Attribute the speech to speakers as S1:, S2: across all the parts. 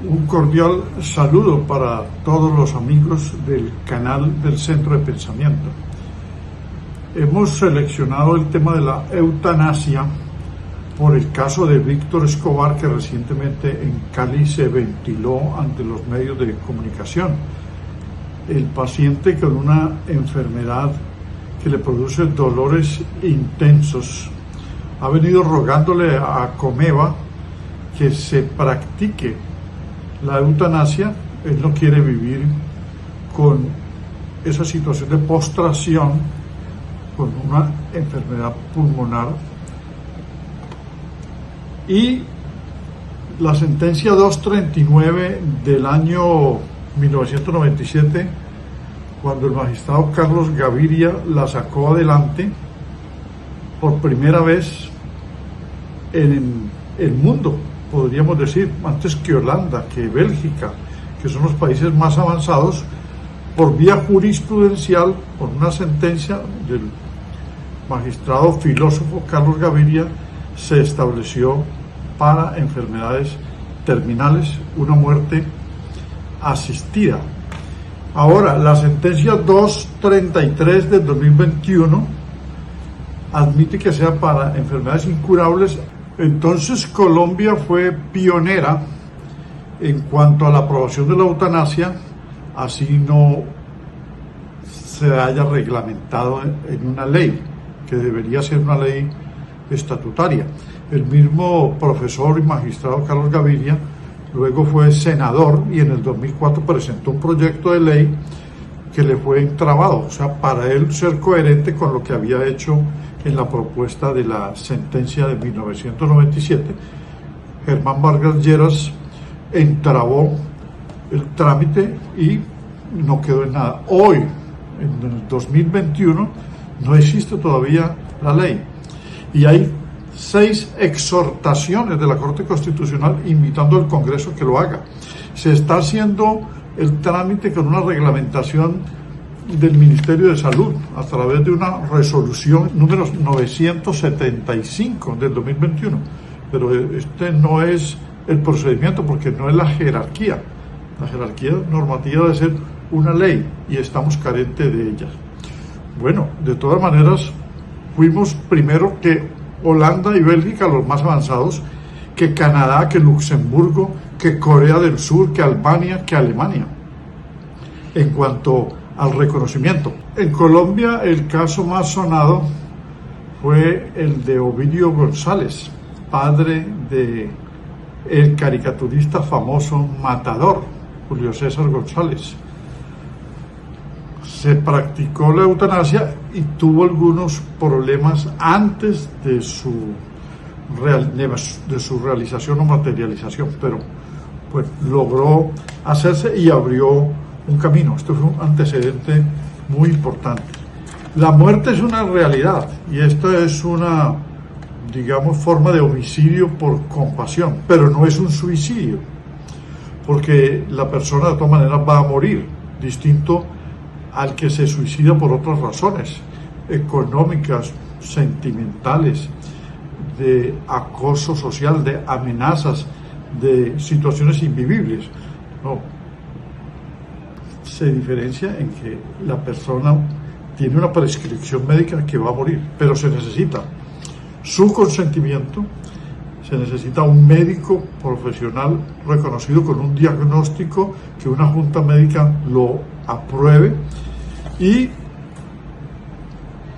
S1: Un cordial saludo para todos los amigos del canal del Centro de Pensamiento. Hemos seleccionado el tema de la eutanasia por el caso de Víctor Escobar, que recientemente en Cali se ventiló ante los medios de comunicación. El paciente con una enfermedad que le produce dolores intensos ha venido rogándole a Comeva que se practique la eutanasia. Él no quiere vivir con esa situación de postración, con una enfermedad pulmonar. Y la sentencia 239 del año 1997, cuando el magistrado Carlos Gaviria la sacó adelante, por primera vez en el mundo, podríamos decir, antes que Holanda, que Bélgica, que son los países más avanzados, por vía jurisprudencial, por una sentencia del magistrado filósofo Carlos Gaviria, se estableció para enfermedades terminales una muerte asistida. Ahora, la sentencia 233 del 2021 admite que sea para enfermedades incurables. Entonces Colombia fue pionera en cuanto a la aprobación de la eutanasia, así no se haya reglamentado en una ley, que debería ser una ley estatutaria. El mismo profesor y magistrado Carlos Gaviria luego fue senador y en el 2004 presentó un proyecto de ley que le fue entrabado, o sea, para él ser coherente con lo que había hecho en la propuesta de la sentencia de 1997, Germán Vargas Lleras entrabó el trámite y no quedó en nada. Hoy, en el 2021, no existe todavía la ley y hay 6 exhortaciones de la Corte Constitucional invitando al Congreso que lo haga. Se está haciendo el trámite con una reglamentación del Ministerio de Salud a través de una resolución número 975 del 2021, pero este no es el procedimiento, porque no es la jerarquía normativa debe ser una ley y estamos carentes de ella. Bueno, de todas maneras, fuimos primero que Holanda y Bélgica, los más avanzados, que Canadá, que Luxemburgo, que Corea del Sur, que Albania, que Alemania, en cuanto al reconocimiento. En Colombia el caso más sonado fue el de Ovidio González, padre de el caricaturista famoso Matador, Julio César González. Se practicó la eutanasia y tuvo algunos problemas antes de su realización o materialización, pero pues logró hacerse y abrió un camino. Esto fue un antecedente muy importante. La muerte es una realidad y esto es una, digamos, forma de homicidio por compasión, pero no es un suicidio, porque la persona de todas maneras va a morir, distinto al que se suicida por otras razones económicas, sentimentales, de acoso social, de amenazas, de situaciones invivibles. No, se diferencia en que la persona tiene una prescripción médica que va a morir, pero se necesita su consentimiento, se necesita un médico profesional reconocido con un diagnóstico, que una junta médica lo apruebe, y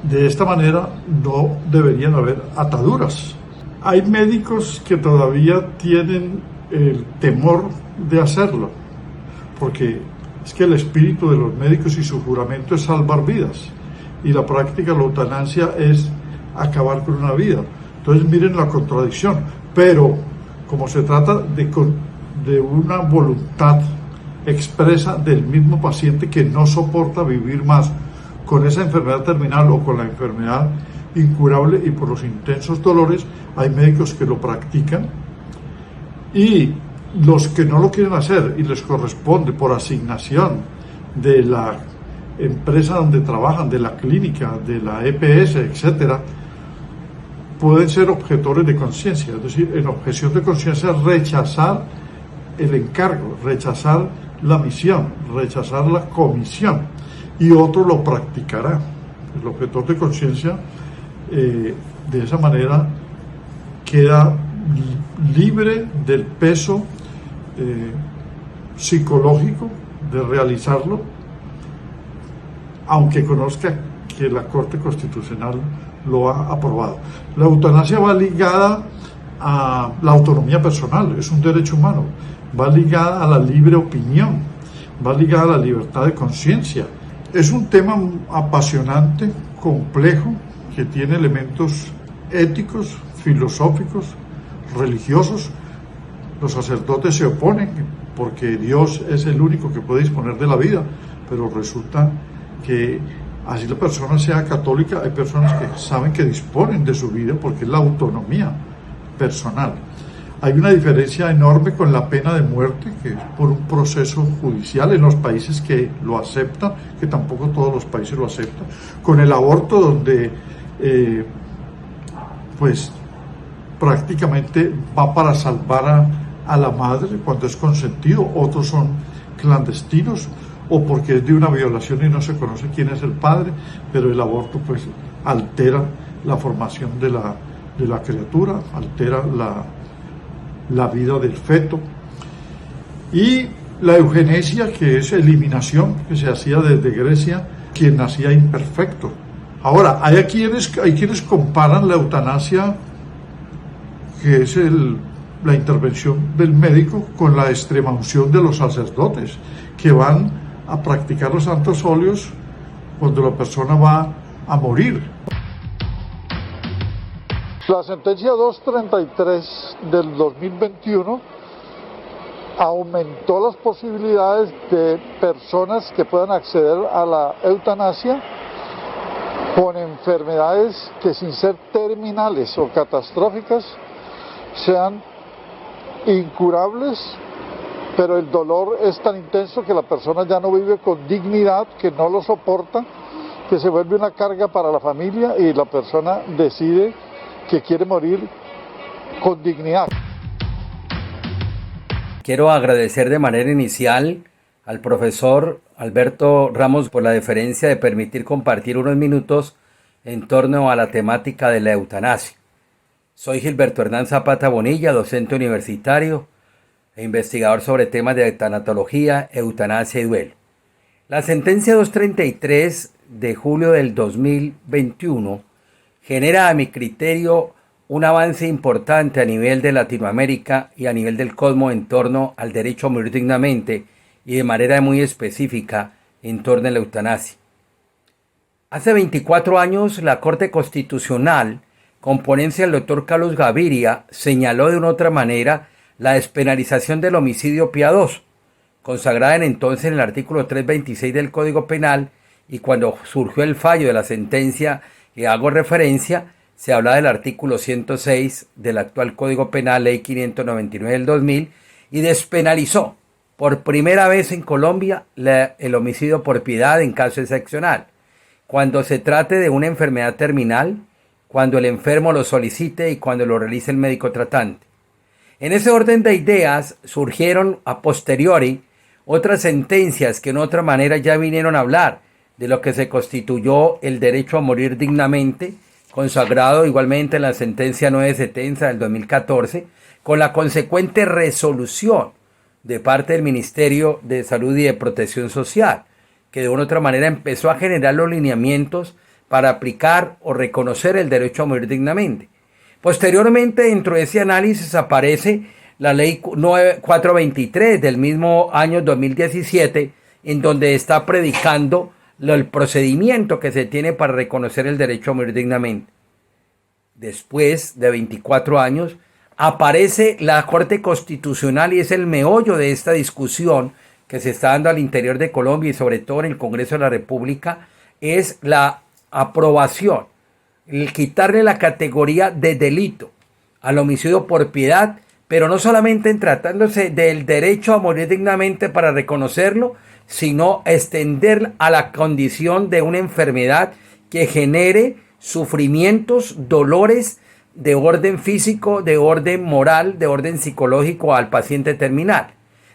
S1: de esta manera no deberían haber ataduras. Hay médicos que todavía tienen el temor de hacerlo, porque es que el espíritu de los médicos y su juramento es salvar vidas, y la práctica de la eutanasia es acabar con una vida. Entonces miren la contradicción, pero como se trata de una voluntad expresa del mismo paciente que no soporta vivir más con esa enfermedad terminal o con la enfermedad incurable y por los intensos dolores, hay médicos que lo practican, y los que no lo quieren hacer y les corresponde por asignación de la empresa donde trabajan, de la clínica, de la EPS, etcétera, pueden ser objetores de conciencia, es decir, en objeción de conciencia rechazar el encargo, rechazar la misión, rechazar la comisión, y otro lo practicará. El objetor de conciencia de esa manera queda libre del peso psicológico de realizarlo, aunque conozca que la Corte Constitucional lo ha aprobado. La eutanasia va ligada a la autonomía personal, es un derecho humano, va ligada a la libre opinión, va ligada a la libertad de conciencia. Es un tema apasionante, complejo, que tiene elementos éticos, filosóficos, religiosos. Los sacerdotes se oponen porque Dios es el único que puede disponer de la vida, pero resulta que así la persona sea católica, hay personas que saben que disponen de su vida porque es la autonomía personal. Hay una diferencia enorme con la pena de muerte, que es por un proceso judicial en los países que lo aceptan, que tampoco todos los países lo aceptan, con el aborto donde pues prácticamente va para salvar a la madre cuando es consentido, otros son clandestinos o porque es de una violación y no se conoce quién es el padre, pero el aborto pues altera la formación de la criatura, altera la vida del feto. Y la eugenesia, que es eliminación, que se hacía desde Grecia, quien nacía imperfecto. Ahora, hay quienes comparan la eutanasia, que es la intervención del médico, con la extremaunción de los sacerdotes, que van a practicar los santos óleos cuando la persona va a morir. La sentencia 233 del 2021 aumentó las posibilidades de personas que puedan acceder a la eutanasia con enfermedades que, sin ser terminales o catastróficas, sean incurables, pero el dolor es tan intenso que la persona ya no vive con dignidad, que no lo soporta, que se vuelve una carga para la familia y la persona decide que quiere morir con dignidad.
S2: Quiero agradecer de manera inicial al profesor Alberto Ramos por la deferencia de permitir compartir unos minutos en torno a la temática de la eutanasia. Soy Gilberto Hernán Zapata Bonilla, docente universitario e investigador sobre temas de tanatología, eutanasia y duelo. La sentencia 233 de julio del 2021 genera, a mi criterio, un avance importante a nivel de Latinoamérica y a nivel del cosmos en torno al derecho a morir dignamente y de manera muy específica en torno a la eutanasia. Hace 24 años la Corte Constitucional, con ponencia del doctor Carlos Gaviria, señaló de una otra manera la despenalización del homicidio piadoso, consagrada entonces en el artículo 326 del Código Penal, y cuando surgió el fallo de la sentencia que hago referencia, se habla del artículo 106 del actual Código Penal, Ley 599 del 2000, y despenalizó por primera vez en Colombia el homicidio por piedad en caso excepcional, cuando se trate de una enfermedad terminal, cuando el enfermo lo solicite y cuando lo realice el médico tratante. En ese orden de ideas surgieron a posteriori otras sentencias que en otra manera ya vinieron a hablar de lo que se constituyó el derecho a morir dignamente, consagrado igualmente en la sentencia 970 del 2014, con la consecuente resolución de parte del Ministerio de Salud y de Protección Social, que de una u otra manera empezó a generar los lineamientos para aplicar o reconocer el derecho a morir dignamente. Posteriormente, dentro de ese análisis aparece la ley 423 del mismo año 2017, en donde está predicando el procedimiento que se tiene para reconocer el derecho a morir dignamente. Después de 24 años, aparece la Corte Constitucional y es el meollo de esta discusión que se está dando al interior de Colombia y sobre todo en el Congreso de la República, es la aprobación, el quitarle la categoría de delito al homicidio por piedad, pero no solamente en tratándose del derecho a morir dignamente para reconocerlo, sino extender a la condición de una enfermedad que genere sufrimientos, dolores de orden físico, de orden moral, de orden psicológico al paciente terminal.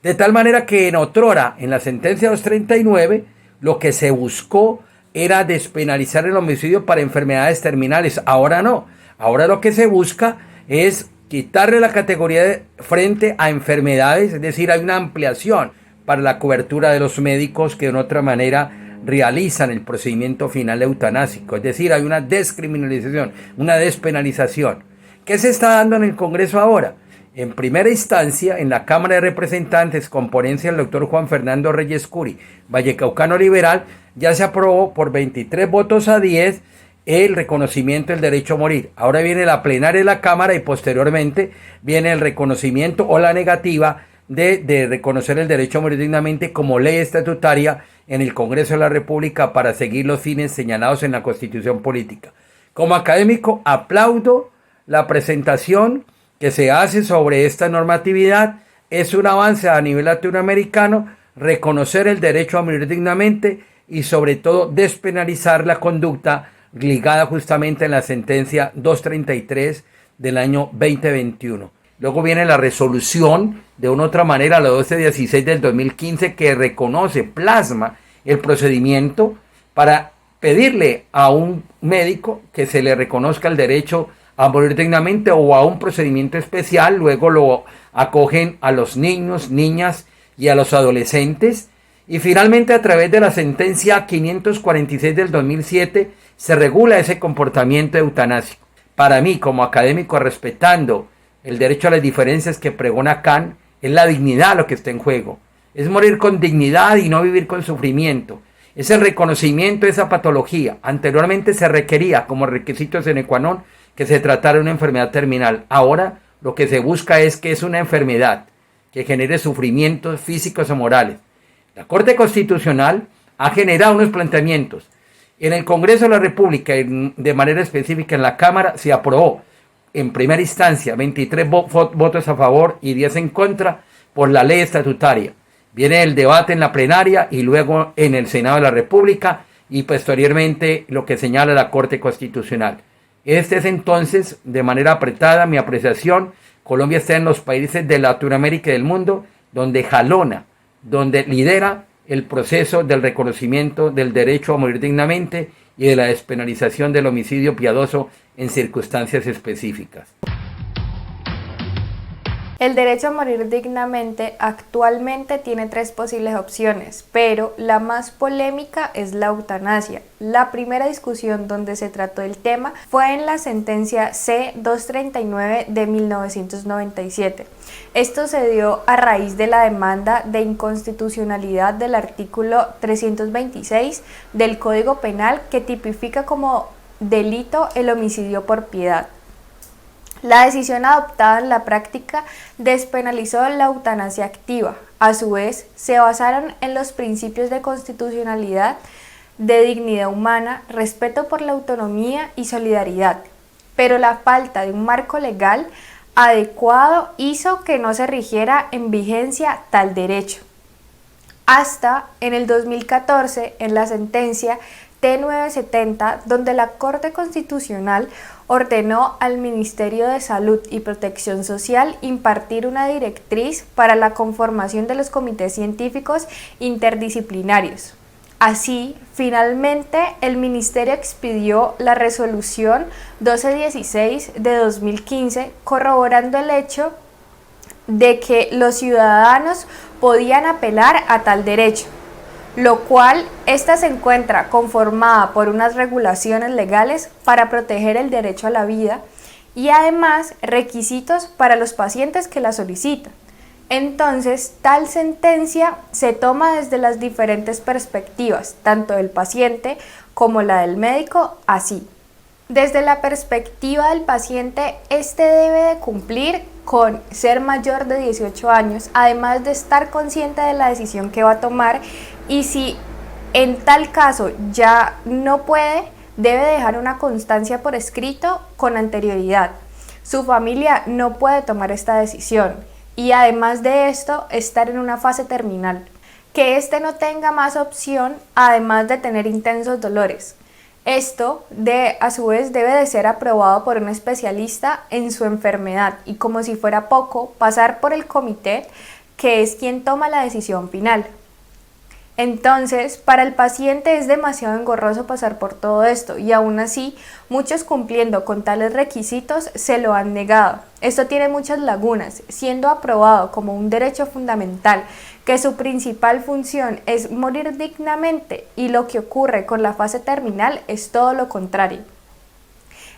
S2: De tal manera que en otrora, en la sentencia 239, lo que se buscó era despenalizar el homicidio para enfermedades terminales. Ahora no. Ahora lo que se busca es quitarle la categoría frente a enfermedades, es decir, hay una ampliación para la cobertura de los médicos que de otra manera realizan el procedimiento final eutanásico. Es decir, hay una descriminalización, una despenalización. ¿Qué se está dando en el Congreso ahora? En primera instancia, en la Cámara de Representantes, con ponencia del doctor Juan Fernando Reyes Curi, vallecaucano liberal, ya se aprobó por 23 votos a 10 el reconocimiento del derecho a morir. Ahora viene la plenaria de la Cámara y posteriormente viene el reconocimiento o la negativa de reconocer el derecho a morir dignamente como ley estatutaria en el Congreso de la República para seguir los fines señalados en la Constitución Política. Como académico, aplaudo la presentación que se hace sobre esta normatividad. Es un avance a nivel latinoamericano reconocer el derecho a morir dignamente y sobre todo despenalizar la conducta ligada justamente en la sentencia 233 del año 2021. Luego viene la resolución, de una u otra manera, la 1216 del 2015, que reconoce, plasma el procedimiento para pedirle a un médico que se le reconozca el derecho a morir dignamente o a un procedimiento especial. Luego lo acogen a los niños, niñas y a los adolescentes. Y finalmente, a través de la sentencia 546 del 2007, se regula ese comportamiento eutanásico. Para mí, como académico, respetando el derecho a las diferencias que pregona Kant, es la dignidad lo que está en juego. Es morir con dignidad y no vivir con sufrimiento. Es el reconocimiento de esa patología. Anteriormente se requería como requisito sine qua non que se tratara de una enfermedad terminal. Ahora lo que se busca es que es una enfermedad que genere sufrimientos físicos o morales. La Corte Constitucional ha generado unos planteamientos. En el Congreso de la República, de manera específica en la Cámara, se aprobó en primera instancia 23 votos a favor y 10 en contra por la ley estatutaria. Viene el debate en la plenaria y luego en el Senado de la República y posteriormente lo que señala la Corte Constitucional. Este es entonces, de manera apretada, mi apreciación. Colombia está en los países de Latinoamérica y del mundo donde jalona, donde lidera el proceso del reconocimiento del derecho a morir dignamente y de la despenalización del homicidio piadoso en circunstancias específicas.
S3: El derecho a morir dignamente actualmente tiene 3 posibles opciones, pero la más polémica es la eutanasia. La primera discusión donde se trató el tema fue en la sentencia C-239 de 1997. Esto se dio a raíz de la demanda de inconstitucionalidad del artículo 326 del Código Penal, que tipifica como delito el homicidio por piedad. La decisión adoptada en la práctica despenalizó la eutanasia activa. A su vez, se basaron en los principios de constitucionalidad, de dignidad humana, respeto por la autonomía y solidaridad. Pero la falta de un marco legal adecuado hizo que no se rigiera en vigencia tal derecho. Hasta en el 2014, en la sentencia T970, donde la Corte Constitucional ordenó al Ministerio de Salud y Protección Social impartir una directriz para la conformación de los comités científicos interdisciplinarios. Así, finalmente, el Ministerio expidió la resolución 1216 de 2015, corroborando el hecho de que los ciudadanos podían apelar a tal derecho, lo cual ésta se encuentra conformada por unas regulaciones legales para proteger el derecho a la vida y además requisitos para los pacientes que la solicitan. Entonces, tal sentencia se toma desde las diferentes perspectivas, tanto del paciente como la del médico, así. Desde la perspectiva del paciente, este debe de cumplir con ser mayor de 18 años, además de estar consciente de la decisión que va a tomar, y si en tal caso ya no puede, debe dejar una constancia por escrito con anterioridad. Su familia no puede tomar esta decisión y además de esto, estar en una fase terminal. Que éste no tenga más opción, además de tener intensos dolores. Esto, a su vez, debe de ser aprobado por un especialista en su enfermedad y, como si fuera poco, pasar por el comité que es quien toma la decisión final. Entonces, para el paciente es demasiado engorroso pasar por todo esto y aún así, muchos cumpliendo con tales requisitos se lo han negado. Esto tiene muchas lagunas, siendo aprobado como un derecho fundamental, que su principal función es morir dignamente, y lo que ocurre con la fase terminal es todo lo contrario.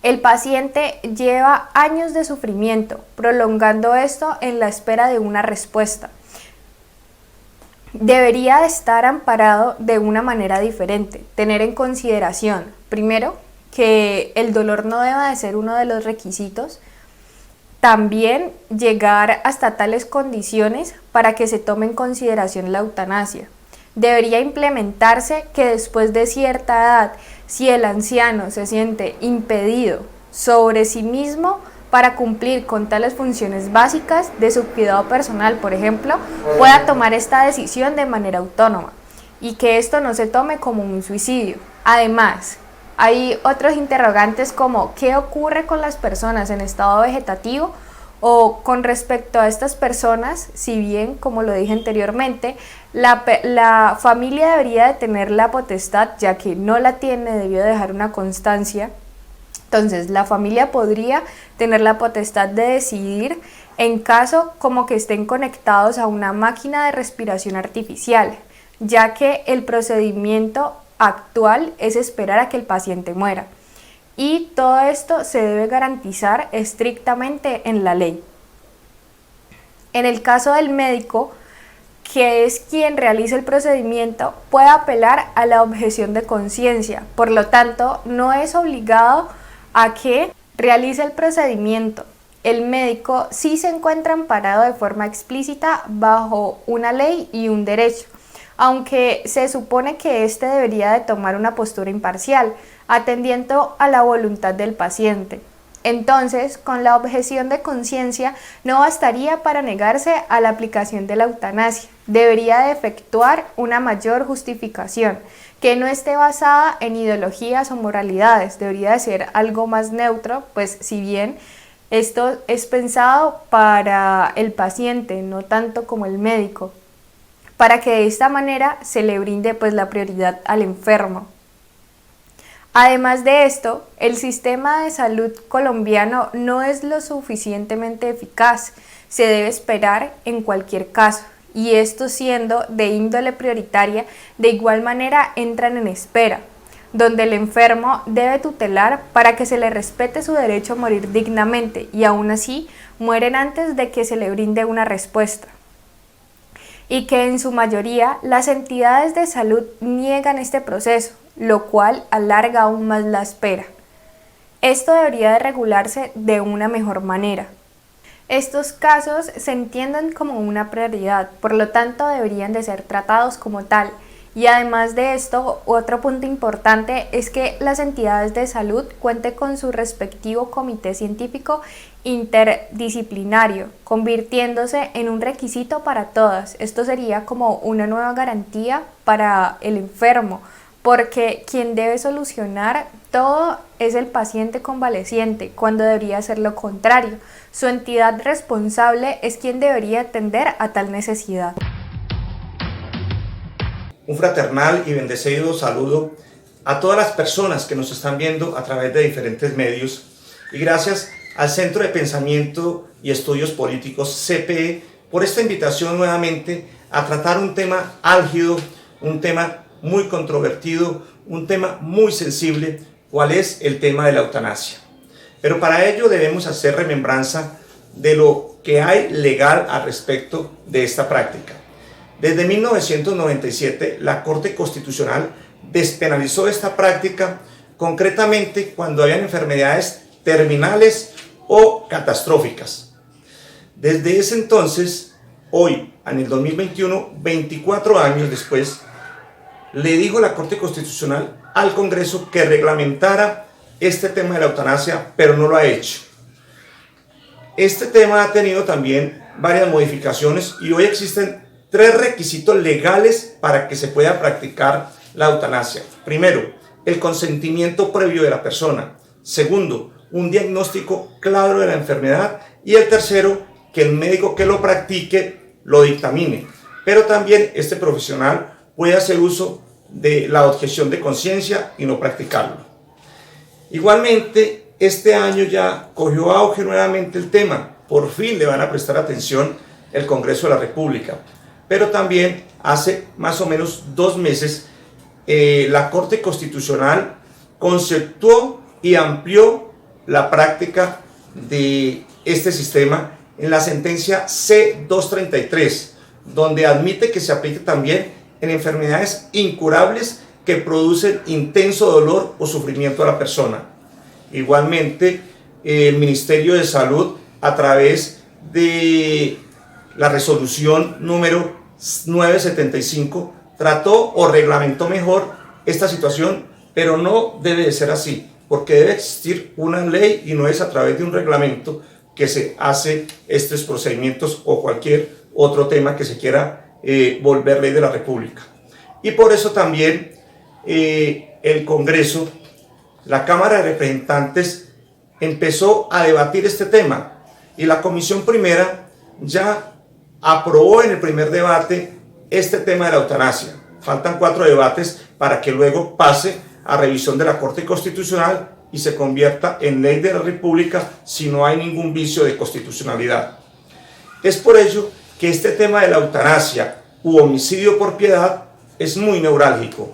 S3: El paciente lleva años de sufrimiento, prolongando esto en la espera de una respuesta. Debería estar amparado de una manera diferente, tener en consideración, primero, que el dolor no deba de ser uno de los requisitos, también llegar hasta tales condiciones para que se tome en consideración la eutanasia. Debería implementarse que después de cierta edad, si el anciano se siente impedido sobre sí mismo para cumplir con tales funciones básicas de su cuidado personal, por ejemplo, pueda tomar esta decisión de manera autónoma y que esto no se tome como un suicidio. Además, hay otros interrogantes como ¿qué ocurre con las personas en estado vegetativo? O con respecto a estas personas, si bien, como lo dije anteriormente, la familia debería de tener la potestad, ya que no la tiene debido a dejar una constancia. Entonces, la familia podría tener la potestad de decidir en caso como que estén conectados a una máquina de respiración artificial, ya que el procedimiento actual es esperar a que el paciente muera. Y todo esto se debe garantizar estrictamente en la ley. En el caso del médico, que es quien realiza el procedimiento, puede apelar a la objeción de conciencia. Por lo tanto, no es obligado a que realice el procedimiento. El médico sí se encuentra amparado de forma explícita bajo una ley y un derecho, aunque se supone que éste debería de tomar una postura imparcial, atendiendo a la voluntad del paciente. Entonces, con la objeción de conciencia no bastaría para negarse a la aplicación de la eutanasia. Debería de efectuar una mayor justificación, que no esté basada en ideologías o moralidades. Debería de ser algo más neutro, pues si bien esto es pensado para el paciente, no tanto como el médico, para que de esta manera se le brinde pues la prioridad al enfermo. Además de esto, el sistema de salud colombiano no es lo suficientemente eficaz, se debe esperar en cualquier caso, y esto siendo de índole prioritaria, de igual manera entran en espera, donde el enfermo debe tutelar para que se le respete su derecho a morir dignamente, y aún así mueren antes de que se le brinde una respuesta. Y que en su mayoría las entidades de salud niegan este proceso, lo cual alarga aún más la espera. Esto debería de regularse de una mejor manera. Estos casos se entienden como una prioridad, por lo tanto deberían de ser tratados como tal. Y además de esto, otro punto importante es que las entidades de salud cuenten con su respectivo comité científico interdisciplinario, convirtiéndose en un requisito para todas. Esto sería como una nueva garantía para el enfermo, porque quien debe solucionar todo es el paciente convaleciente, cuando debería ser lo contrario. Su entidad responsable es quien debería atender a tal necesidad.
S4: Un fraternal y bendecido saludo a todas las personas que nos están viendo a través de diferentes medios, y gracias al Centro de Pensamiento y Estudios Políticos CPE por esta invitación nuevamente a tratar un tema álgido, un tema muy controvertido, un tema muy sensible, cuál es el tema de la eutanasia. Pero para ello debemos hacer remembranza de lo que hay legal al respecto de esta práctica. Desde 1997, la Corte Constitucional despenalizó esta práctica, concretamente cuando habían enfermedades terminales o catastróficas. Desde ese entonces, hoy, en el 2021, 24 años después, le dijo la Corte Constitucional al Congreso que reglamentara este tema de la eutanasia, pero no lo ha hecho. Este tema ha tenido también varias modificaciones y hoy existen 3 requisitos legales para que se pueda practicar la eutanasia. Primero, el consentimiento previo de la persona. Segundo, un diagnóstico claro de la enfermedad. Y el tercero, que el médico que lo practique lo dictamine, pero también este profesional puede hacer uso de la objeción de conciencia y no practicarlo. Igualmente, este año ya cogió auge nuevamente el tema, por fin le van a prestar atención el Congreso de la República, pero también hace más o menos 2 meses la Corte Constitucional conceptuó y amplió la práctica de este sistema en la sentencia C-233, donde admite que se aplique también en enfermedades incurables que producen intenso dolor o sufrimiento a la persona. Igualmente, el Ministerio de Salud, a través de la resolución número 975, trató o reglamentó mejor esta situación, pero no debe de ser así, porque debe existir una ley y no es a través de un reglamento que se hace estos procedimientos o cualquier otro tema que se quiera volver ley de la República. Y por eso también el Congreso, la Cámara de Representantes, empezó a debatir este tema y la Comisión Primera ya aprobó en el primer debate este tema de la eutanasia. Faltan 4 debates para que luego pase a revisión de la Corte Constitucional y se convierta en ley de la República si no hay ningún vicio de constitucionalidad. Es por ello que este tema de la eutanasia u homicidio por piedad es muy neurálgico.